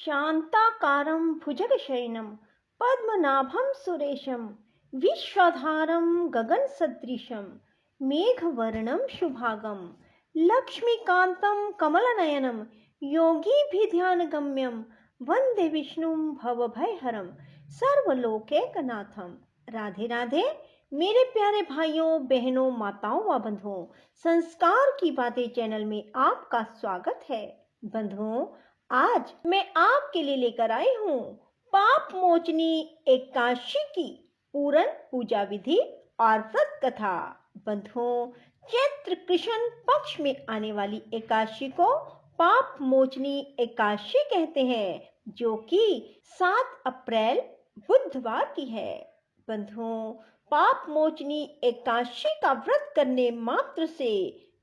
शान्ताकारं भुजगशयनं पद्मनाभं सुरेशं विश्वधारं गगनसदृशं मेघवर्णं शुभांगं लक्ष्मीकान्तं कमलनयनं योगिभिध्यानगम्यं वन्दे विष्णुं भवभयहरं सर्वलोकैकनाथं। राधे राधे मेरे प्यारे भाइयों बहनों माताओं व बंधुओं, संस्कार की बातें चैनल में आपका स्वागत है। बंधुओं, आज मैं आपके लिए लेकर आई हूँ पाप मोचनी एकादशी की पूर्ण पूजा विधि और व्रत कथा। बंधुओं, चैत्र कृष्ण पक्ष में आने वाली एकादशी को पाप मोचनी एकादशी कहते हैं, जो कि 7 अप्रैल बुधवार की है। बंधुओं, पाप मोचनी एकादशी का व्रत करने मात्र से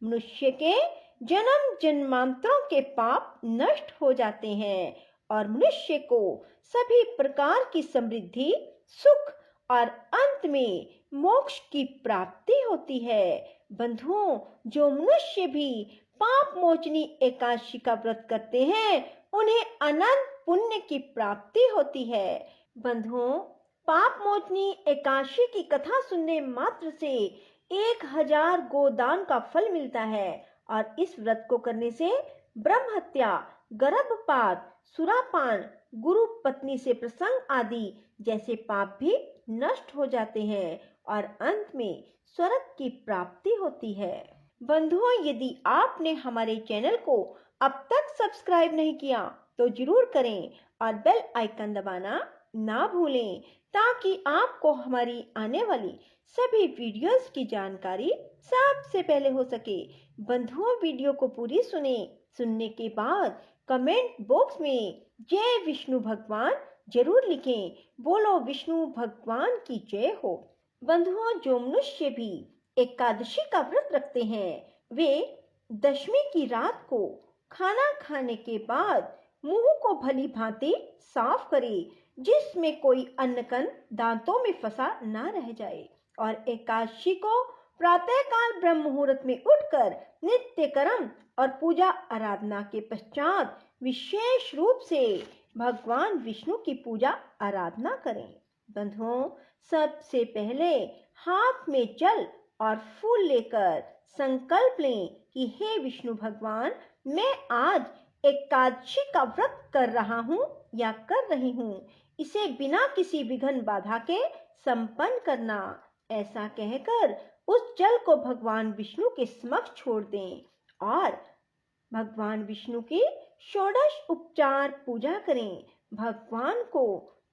मनुष्य के जन्म जन्मांतरों के पाप नष्ट हो जाते हैं और मनुष्य को सभी प्रकार की समृद्धि, सुख और अंत में मोक्ष की प्राप्ति होती है। बंधुओं, जो मनुष्य भी पाप मोचनी एकादशी का व्रत करते हैं, उन्हें अनंत पुण्य की प्राप्ति होती है। बंधुओं, पाप मोचनी एकादशी की कथा सुनने मात्र से 1000 गोदान का फल मिलता है और इस व्रत को करने से ब्रह्म हत्या, गर्भपात, सुरापान, गुरु पत्नी से प्रसंग आदि जैसे पाप भी नष्ट हो जाते हैं और अंत में स्वर्ग की प्राप्ति होती है। बंधुओं, यदि आपने हमारे चैनल को अब तक सब्सक्राइब नहीं किया तो जरूर करें और बेल आइकन दबाना ना भूलें, ताकि आपको हमारी आने वाली सभी वीडियोस की जानकारी सबसे पहले हो सके। बंधुओं, वीडियो को पूरी सुनने के बाद कमेंट बॉक्स में जय विष्णु भगवान जरूर लिखें। बोलो विष्णु भगवान की जय हो। बंधुओं, जो मनुष्य भी एकादशी का व्रत रखते हैं, वे दशमी की रात को खाना खाने के बाद मुंह को भली भांति साफ करें, जिसमें कोई अन्नकण दांतों में फंसा ना रह जाए, और एकादशी को प्रातःकाल ब्रह्म मुहूर्त में उठकर नित्य कर्म और पूजा आराधना के पश्चात विशेष रूप से भगवान विष्णु की पूजा आराधना करें। बंधुओं, सबसे पहले हाथ में जल और फूल लेकर संकल्प लें कि हे विष्णु भगवान, मैं आज एकादशी का व्रत कर रहा हूँ या कर रही हूँ। इसे बिना किसी विघ्न बाधा के संपन्न करना। ऐसा कहकर उस जल को भगवान विष्णु के समक्ष छोड़ दें और भगवान विष्णु की षोडश उपचार पूजा करें। भगवान को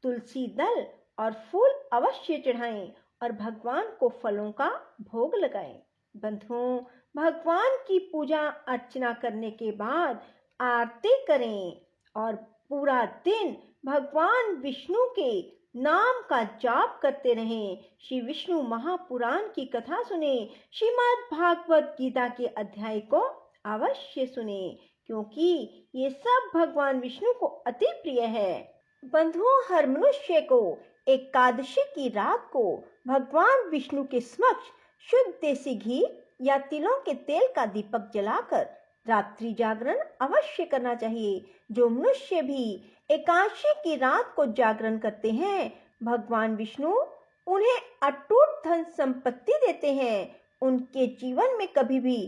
तुलसी दल और फूल अवश्य चढ़ाएं और भगवान को फलों का भोग लगाएं। बंधुओं, भगवान की पूजा अर्चना करने के बाद आरती करें और पूरा दिन भगवान विष्णु के नाम का जाप करते रहें। श्री विष्णु महापुराण की कथा सुने। श्रीमद् भागवत गीता के अध्याय को अवश्य सुने, क्योंकि ये सब भगवान विष्णु को अति प्रिय है। बंधुओं, हर मनुष्य को एकादशी की रात को भगवान विष्णु के समक्ष शुद्ध देसी घी या तिलों के तेल का दीपक जलाकर रात्रि जागरण अवश्य करना चाहिए। जो मनुष्य भी एकादशी की रात को जागरण करते हैं, भगवान विष्णु उन्हें अटूट धन संपत्ति देते हैं। उनके जीवन में कभी भी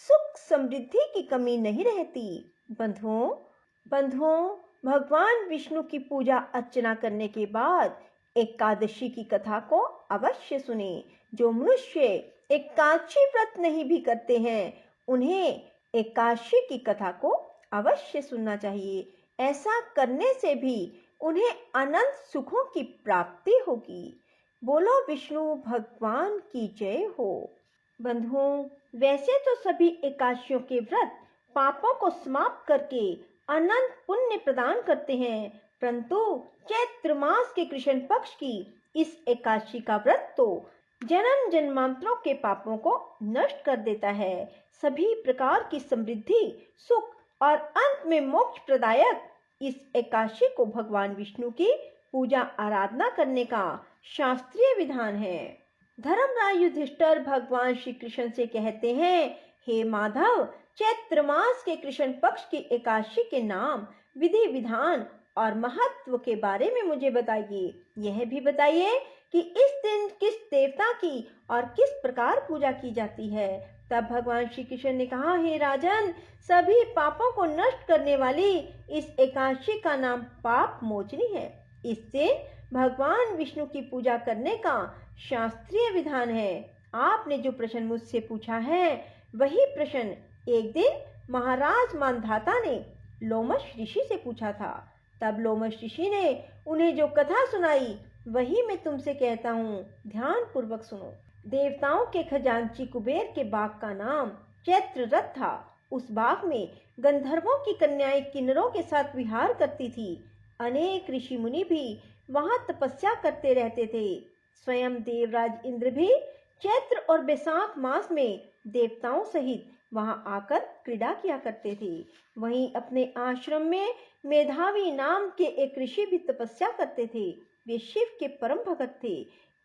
सुख समृद्धि की कमी नहीं रहती। बंधुओं, भगवान विष्णु की पूजा अर्चना करने के बाद एकादशी की कथा को अवश्य सुने। जो मनुष्य एकादशी व्रत नहीं भी करते हैं, उन्हें एकादशी की कथा को अवश्य सुनना चाहिए। ऐसा करने से भी उन्हें अनंत सुखों की प्राप्ति होगी। बोलो विष्णु भगवान की जय हो। बंधुओं, वैसे तो सभी एकादशियों के व्रत पापों को समाप्त करके अनंत पुण्य प्रदान करते हैं, परंतु चैत्र मास के कृष्ण पक्ष की इस एकादशी का व्रत तो जन्म जन्मांतरों के पापों को नष्ट कर देता है। सभी प्रकार की समृद्धि, सुख और अंत में मोक्ष प्रदायक इस एकादशी को भगवान विष्णु की पूजा आराधना करने का शास्त्रीय विधान है। धर्मराज युधिष्ठिर भगवान श्री कृष्ण से कहते हैं, हे माधव, चैत्र मास के कृष्ण पक्ष की एकादशी के नाम, विधि विधान और महत्व के बारे में मुझे बताइए। यह भी बताइए कि इस दिन किस देवता की और किस प्रकार पूजा की जाती है। तब भगवान श्री कृष्ण ने कहा, हे राजन, सभी पापों को नष्ट करने वाली इस एकादशी का नाम पाप मोचनी है। इस दिन भगवान विष्णु की पूजा करने का शास्त्रीय विधान है। आपने जो प्रश्न मुझसे पूछा है वही प्रश्न एक दिन महाराज मानधाता ने लोमश ऋषि से पूछा था। तब लोमश ऋषि ने उन्हें जो कथा सुनाई वही मैं तुमसे कहता हूँ, ध्यान पूर्वक सुनो। देवताओं के खजांची कुबेर के बाग का नाम चैत्ररथ था। उस बाग में गंधर्वों की कन्याएं किन्नरों के साथ विहार करती थी। अनेक ऋषि मुनि भी वहां तपस्या करते रहते थे। स्वयं देवराज इंद्र भी चैत्र और बैसाख मास में देवताओं सहित वहां आकर क्रीड़ा किया करते थे। वहीं अपने आश्रम में मेधावी नाम के एक ऋषि भी तपस्या करते थे। वे शिव के परम भक्त थे।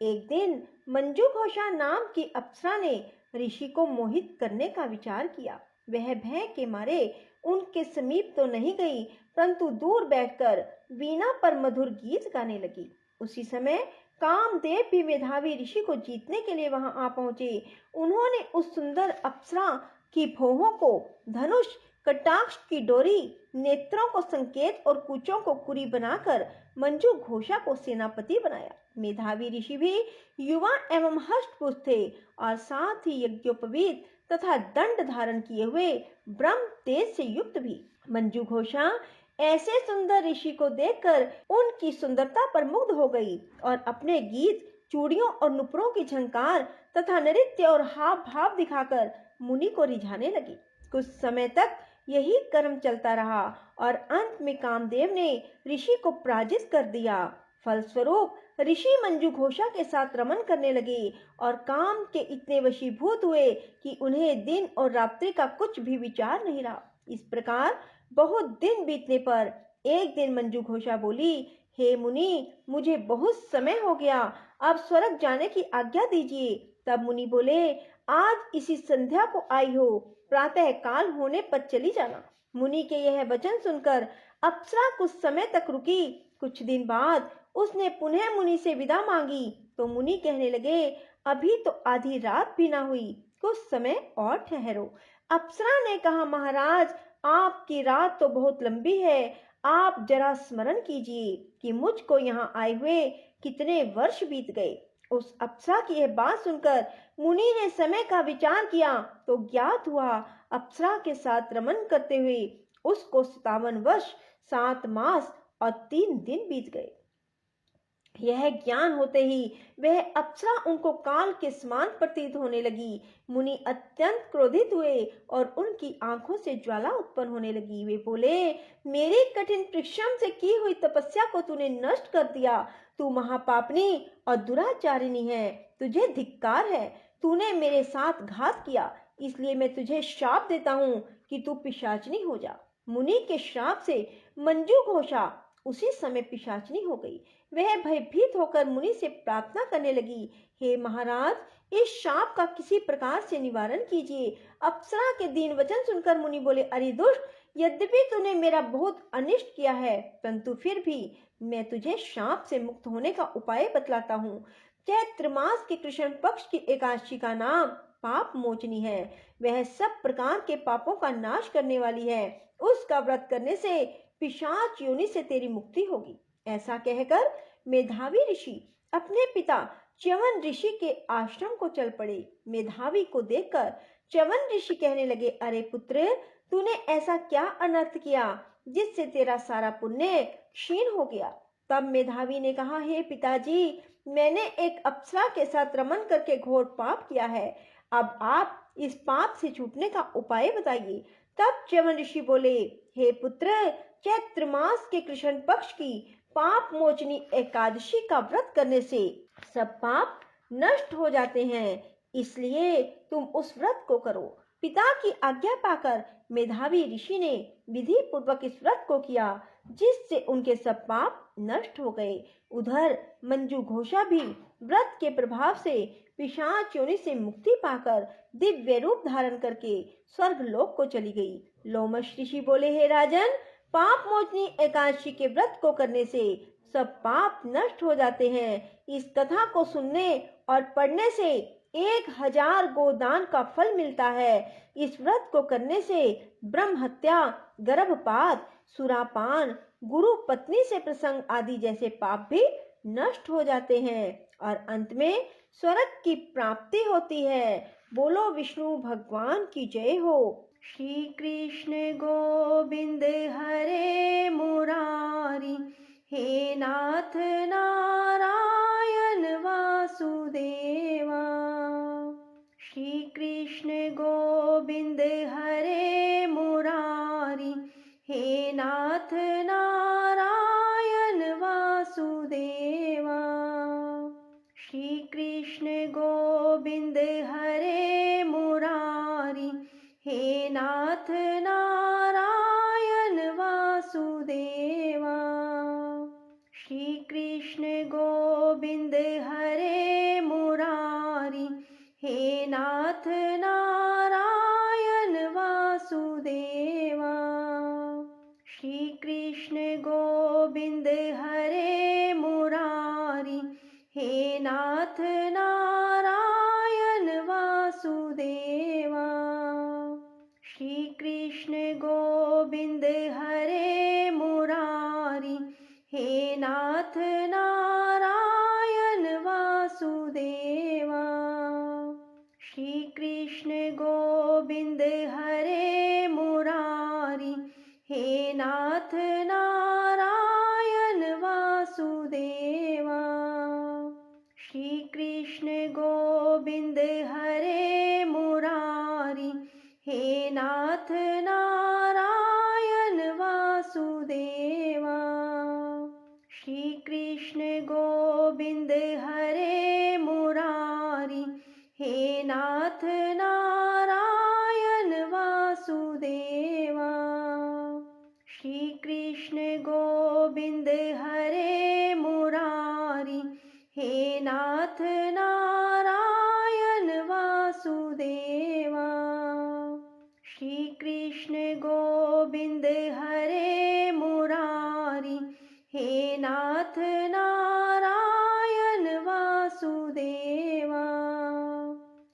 एक दिन मंजू घोषा नाम की अप्सरा ने ऋषि को मोहित करने का विचार किया। वह भय के मारे उनके समीप तो नहीं गई, परंतु दूर बैठकर वीणा पर मधुर गीत गाने लगी। उसी समय कामदेव भी मेधावी ऋषि को जीतने के लिए वहां आ पहुंचे। उन्होंने उस सुंदर अप्सरा की भौहों को धनुष, कटाक्ष की डोरी, नेत्रों को संकेत और कुचों को कुरी बनाकर मंजू घोषा को सेनापति बनाया। मेधावी ऋषि भी युवा एवं हष्टपुष्ट थे और साथ ही यज्ञोपवीत तथा दंड धारण किए हुए ब्रह्म तेज से युक्त भी। मंजू घोषा ऐसे सुंदर ऋषि को देखकर उनकी सुंदरता पर मुग्ध हो गई और अपने गीत, चूड़ियों और नुपुरों की झंकार तथा नृत्य और हाव भाव दिखाकर मुनि को रिझाने लगी। कुछ समय तक यही क्रम चलता रहा और अंत में कामदेव ने ऋषि को पराजित कर दिया। फलस्वरूप ऋषि मंजू घोषा के साथ रमन करने लगे और काम के इतने वशीभूत हुए कि उन्हें दिन और रात्रि का कुछ भी विचार नहीं रहा। इस प्रकार बहुत दिन बीतने पर एक दिन मंजू घोषा बोली, हे मुनि, मुझे बहुत समय हो गया, अब स्वर्ग जाने की आज्ञा दीजिए। तब मुनि बोले, आज इसी संध्या को आई हो, प्रातः काल होने पर चली जाना। मुनि के यह वचन सुनकर अप्सरा कुछ समय तक रुकी। कुछ दिन बाद उसने पुनः मुनि से विदा मांगी तो मुनि कहने लगे, अभी तो आधी रात भी ना हुई, कुछ समय और ठहरो। अप्सरा ने कहा, महाराज, आपकी रात तो बहुत लंबी है, आप जरा स्मरण कीजिए कि मुझको यहाँ आए हुए कितने वर्ष बीत गए। उस अप्सरा की यह बात सुनकर मुनि ने समय का विचार किया तो ज्ञात हुआ अप्सरा के साथ रमन करते हुए उसको 57 वर्ष 7 मास और 3 दिन बीत गए। यह ज्ञान होते ही वह अप्सरा उनको काल के समान प्रतीत होने लगी। मुनि अत्यंत क्रोधित हुए और उनकी आंखों से ज्वाला उत्पन्न होने लगी। वे बोले, मेरी कठिन परिश्रम से की हुई तपस्या को तूने नष्ट कर दिया। तू महापापनी और दुराचारिणी है, तुझे धिक्कार है। तूने मेरे साथ घात किया, इसलिए मैं तुझे श्राप देता हूँ कि तू पिशाचिनी हो जा। मुनि के श्राप से मंजू घोषा उसी समय पिशाचिनी हो गई। वह भयभीत होकर मुनि से प्रार्थना करने लगी, हे महाराज, इस शाप का किसी प्रकार से निवारण कीजिए। अप्सरा के दीन वचन सुनकर मुनि बोले, अरे दुष्ट, यद्यपि तूने मेरा बहुत अनिष्ट किया है, परंतु फिर भी मैं तुझे शाप से मुक्त होने का उपाय बतलाता हूँ। चैत्र मास के कृष्ण पक्ष की एकादशी का नाम पाप मोचनी है। वह सब प्रकार के पापों का नाश करने वाली है। उसका व्रत करने से पिशाच योनि से तेरी मुक्ति होगी। ऐसा कहकर मेधावी ऋषि अपने पिता च्यवन ऋषि के आश्रम को चल पड़े। मेधावी को देखकर च्यवन ऋषि कहने लगे, अरे पुत्र, तूने ऐसा क्या अनर्थ किया जिससे तेरा सारा पुण्य क्षीण हो गया। तब मेधावी ने कहा, हे पिताजी, मैंने एक अप्सरा के साथ रमन करके घोर पाप किया है। अब आप इस पाप से छूटने का उपाय बताइए। तब च्यवन ऋषि बोले, हे पुत्र, चैत्र मास के कृष्ण पक्ष की पाप मोचनी एकादशी का व्रत करने से सब पाप नष्ट हो जाते हैं, इसलिए तुम उस व्रत को करो। पिता की आज्ञा पाकर मेधावी ऋषि ने विधि पूर्वक इस व्रत को किया, जिससे उनके सब पाप नष्ट हो गए। उधर मंजू घोषा भी व्रत के प्रभाव से पिशाच योनि से मुक्ति पाकर दिव्य रूप धारण करके स्वर्ग लोक को चली गई। लोमश ऋषि बोले, हे राजन, पाप मोचनी एकादशी के व्रत को करने से सब पाप नष्ट हो जाते हैं। इस कथा को सुनने और पढ़ने से 1000 गोदान का फल मिलता है। इस व्रत को करने से ब्रह्म हत्या, गर्भपात, सुरापान, गुरु पत्नी से प्रसंग आदि जैसे पाप भी नष्ट हो जाते हैं और अंत में स्वर्ग की प्राप्ति होती है। बोलो विष्णु भगवान की जय हो। श्री कृष्ण गोविंद हरे मुरारी, हे नाथ नारायण वासुदेवा। श्री कृष्ण गोविंद हरे मुरारी, हे नाथ नारायण वासुदेवा। श्री कृष्ण गोविंद हरे मुरारी, हे नाथ नारायण वासुदेवा। श्री कृष्ण गोविंद हरे मुरारी, हे नाथ नारायण वासुदेवा। श्री कृष्ण गोविंद हरे मुरारी, हे नाथ नारायण वासुदेवा। श्री कृष्ण गोविंद हरे मुरारी, हे नाथ नारायण वासुदेवा। श्री कृष्ण गोविंद हरे मुरारी, हे नाथ नारायण वासुदेवा। श्री कृष्ण गोविंद हरे मुरारी, हे नाथ नारायण वासुदेवा। श्री कृष्ण गोविंद हरे मुरारी, हे नाथ नारायण वासुदेवा। श्री कृष्ण गोविंद हरे मुरारी, हे नाथ नारायण वासुदेवा। श्री कृष्ण गोविंद हरे मुरारी, हे नाथ नारायण वासुदेवा।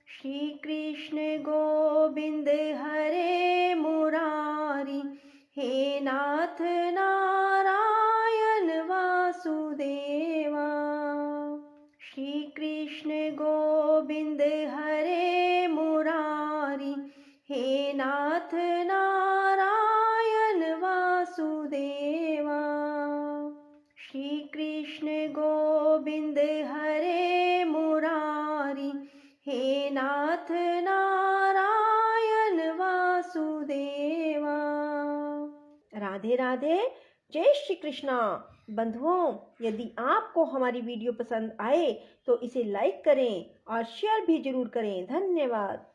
श्री कृष्ण गोविंद हरे मुरारी, हे नाथ नारायण वासुदेवा। श्री कृष्ण गोविंद हरे मुरारी, हे नाथ नारायण वासुदेवा। श्री कृष्ण गोविंद हरे मुरारी, हे नाथ नारायण वासुदेवा। राधे राधे, जय श्री कृष्णा। बंधुओं, यदि आपको हमारी वीडियो पसंद आए तो इसे लाइक करें और शेयर भी जरूर करें। धन्यवाद।